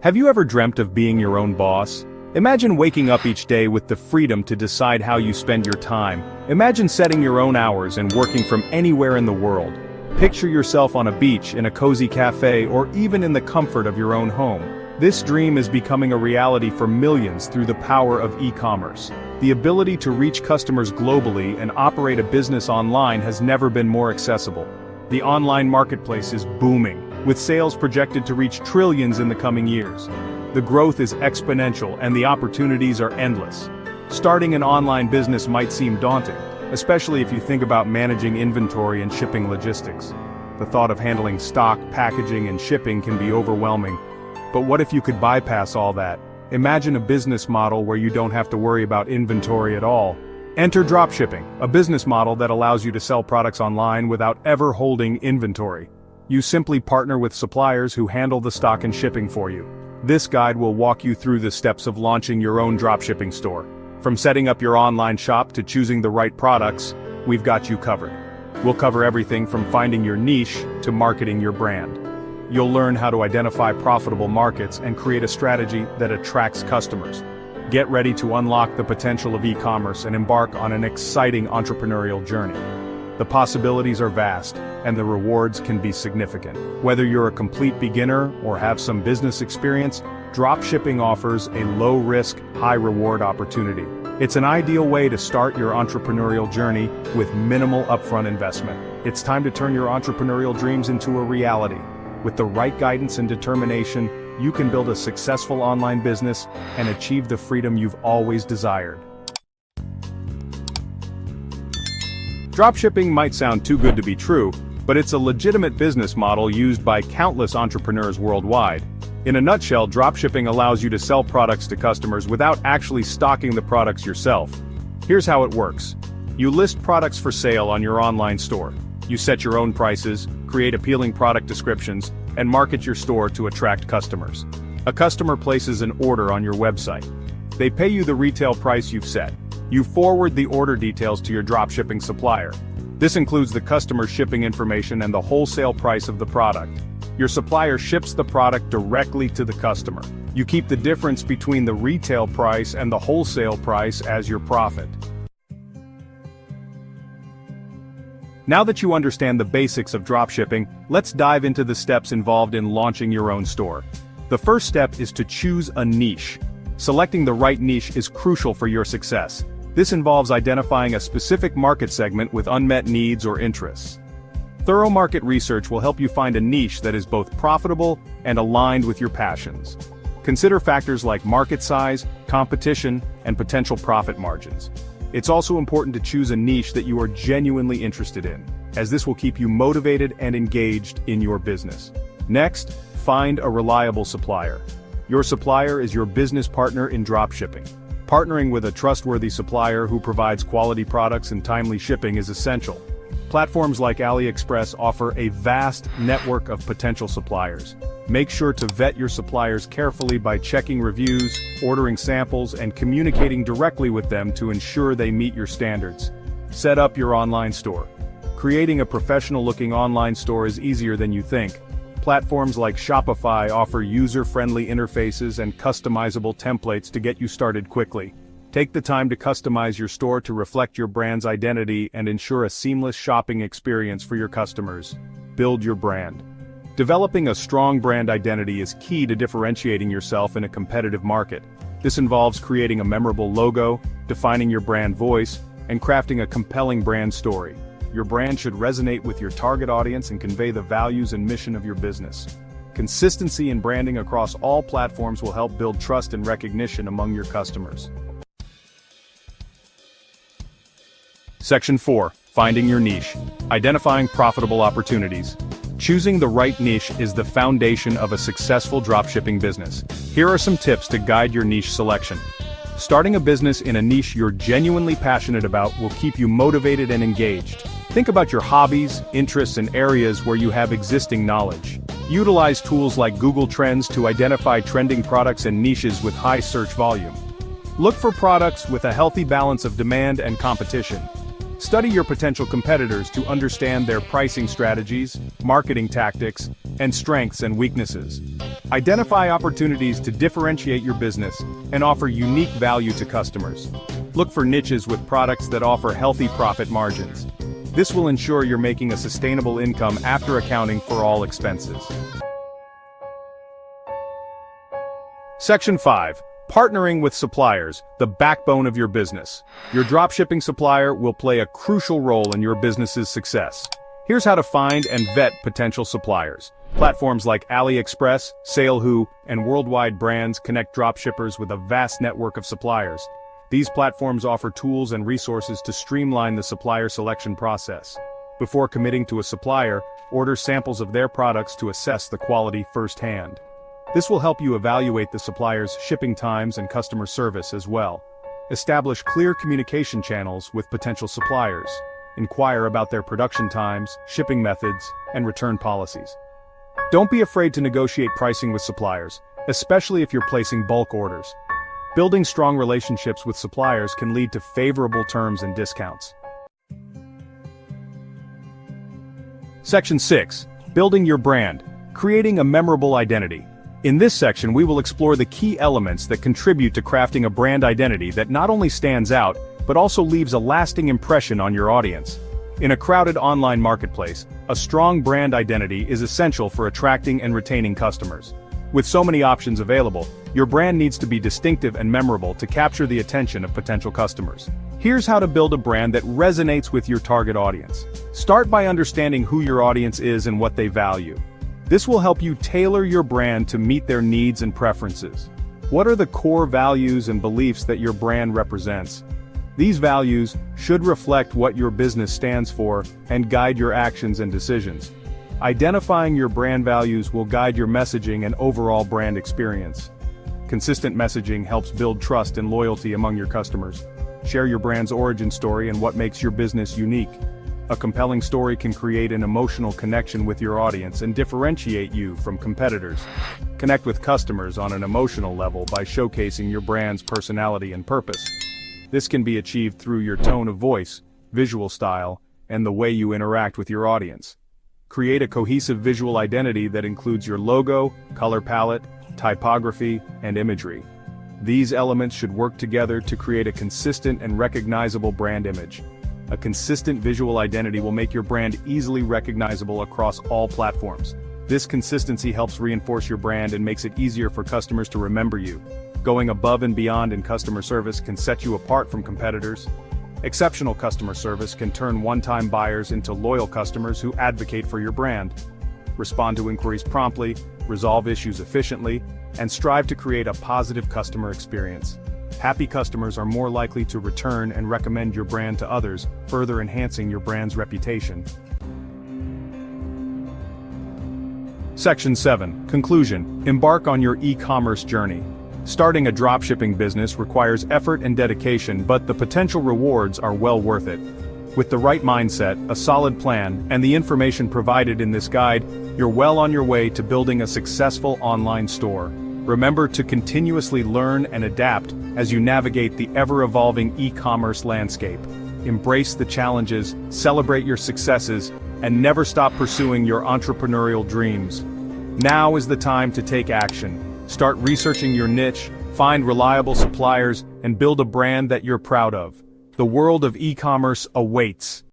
Have you ever dreamt of being your own boss? Imagine waking up each day with the freedom to decide how you spend your time. Imagine setting your own hours and working from anywhere in the world. Picture yourself on a beach, in a cozy cafe, or even in the comfort of your own home. This dream is becoming a reality for millions through the power of e-commerce. The ability to reach customers globally and operate a business online has never been more accessible. The online marketplace is booming, with sales projected to reach trillions in the coming years. The growth is exponential and the opportunities are endless. Starting an online business might seem daunting, especially if you think about managing inventory and shipping logistics. The thought of handling stock, packaging, and shipping can be overwhelming. But what if you could bypass all that? Imagine a business model where you don't have to worry about inventory at all. Enter dropshipping, a business model that allows you to sell products online without ever holding inventory. You simply partner with suppliers who handle the stock and shipping for you. This guide will walk you through the steps of launching your own dropshipping store. From setting up your online shop to choosing the right products, we've got you covered. We'll cover everything from finding your niche to marketing your brand. You'll learn how to identify profitable markets and create a strategy that attracts customers. Get ready to unlock the potential of e-commerce and embark on an exciting entrepreneurial journey. The possibilities are vast, and the rewards can be significant. Whether you're a complete beginner or have some business experience, dropshipping offers a low-risk, high-reward opportunity. It's an ideal way to start your entrepreneurial journey with minimal upfront investment. It's time to turn your entrepreneurial dreams into a reality. With the right guidance and determination, you can build a successful online business and achieve the freedom you've always desired. Dropshipping might sound too good to be true, but it's a legitimate business model used by countless entrepreneurs worldwide. In a nutshell, dropshipping allows you to sell products to customers without actually stocking the products yourself. Here's how it works. You list products for sale on your online store. You set your own prices, create appealing product descriptions, and market your store to attract customers. A customer places an order on your website. They pay you the retail price you've set. You forward the order details to your dropshipping supplier. This includes the customer's shipping information and the wholesale price of the product. Your supplier ships the product directly to the customer. You keep the difference between the retail price and the wholesale price as your profit. Now that you understand the basics of dropshipping, let's dive into the steps involved in launching your own store. The first step is to choose a niche. Selecting the right niche is crucial for your success. This involves identifying a specific market segment with unmet needs or interests. Thorough market research will help you find a niche that is both profitable and aligned with your passions. Consider factors like market size, competition, and potential profit margins. It's also important to choose a niche that you are genuinely interested in, as this will keep you motivated and engaged in your business. Next, find a reliable supplier. Your supplier is your business partner in dropshipping. Partnering with a trustworthy supplier who provides quality products and timely shipping is essential. Platforms like AliExpress offer a vast network of potential suppliers. Make sure to vet your suppliers carefully by checking reviews, ordering samples, and communicating directly with them to ensure they meet your standards. Set up your online store. Creating a professional-looking online store is easier than you think. Platforms like Shopify offer user-friendly interfaces and customizable templates to get you started quickly. Take the time to customize your store to reflect your brand's identity and ensure a seamless shopping experience for your customers. Build your brand. Developing a strong brand identity is key to differentiating yourself in a competitive market. This involves creating a memorable logo, defining your brand voice, and crafting a compelling brand story. Your brand should resonate with your target audience and convey the values and mission of your business. Consistency in branding across all platforms will help build trust and recognition among your customers. Section 4. Finding your niche. Identifying profitable opportunities. Choosing the right niche is the foundation of a successful dropshipping business. Here are some tips to guide your niche selection. Starting a business in a niche you're genuinely passionate about will keep you motivated and engaged. Think about your hobbies, interests, and areas where you have existing knowledge. Utilize tools like Google Trends to identify trending products and niches with high search volume. Look for products with a healthy balance of demand and competition. Study your potential competitors to understand their pricing strategies, marketing tactics, and strengths and weaknesses. Identify opportunities to differentiate your business and offer unique value to customers. Look for niches with products that offer healthy profit margins. This will ensure you're making a sustainable income after accounting for all expenses. Section 5. Partnering with suppliers, the backbone of your business. Your dropshipping supplier will play a crucial role in your business's success. Here's how to find and vet potential suppliers. Platforms like AliExpress, SaleWho, and worldwide brands connect dropshippers with a vast network of suppliers. These platforms offer tools and resources to streamline the supplier selection process. Before committing to a supplier, order samples of their products to assess the quality firsthand. This will help you evaluate the supplier's shipping times and customer service as well. Establish clear communication channels with potential suppliers. Inquire about their production times, shipping methods, and return policies. Don't be afraid to negotiate pricing with suppliers, especially if you're placing bulk orders. Building strong relationships with suppliers can lead to favorable terms and discounts. Section 6. Building your brand. Creating a memorable identity. In this section, we will explore the key elements that contribute to crafting a brand identity that not only stands out, but also leaves a lasting impression on your audience. In a crowded online marketplace, a strong brand identity is essential for attracting and retaining customers. With so many options available, your brand needs to be distinctive and memorable to capture the attention of potential customers. Here's how to build a brand that resonates with your target audience. Start by understanding who your audience is and what they value. This will help you tailor your brand to meet their needs and preferences. What are the core values and beliefs that your brand represents? These values should reflect what your business stands for and guide your actions and decisions. Identifying your brand values will guide your messaging and overall brand experience. Consistent messaging helps build trust and loyalty among your customers. Share your brand's origin story and what makes your business unique. A compelling story can create an emotional connection with your audience and differentiate you from competitors. Connect with customers on an emotional level by showcasing your brand's personality and purpose. This can be achieved through your tone of voice, visual style, and the way you interact with your audience. Create a cohesive visual identity that includes your logo, color palette, typography, and imagery. These elements should work together to create a consistent and recognizable brand image. A consistent visual identity will make your brand easily recognizable across all platforms. This consistency helps reinforce your brand and makes it easier for customers to remember you. Going above and beyond in customer service can set you apart from competitors. Exceptional customer service can turn one-time buyers into loyal customers who advocate for your brand. Respond to inquiries promptly, resolve issues efficiently, and strive to create a positive customer experience. Happy customers are more likely to return and recommend your brand to others, further enhancing your brand's reputation. Section 7. Conclusion. Embark on your e-commerce journey. Starting a dropshipping business requires effort and dedication, but the potential rewards are well worth it. With the right mindset, a solid plan, and the information provided in this guide, you're well on your way to building a successful online store. Remember to continuously learn and adapt as you navigate the ever-evolving e-commerce landscape. Embrace the challenges, celebrate your successes, and never stop pursuing your entrepreneurial dreams. Now is the time to take action. Start researching your niche, find reliable suppliers, and build a brand that you're proud of. The world of e-commerce awaits.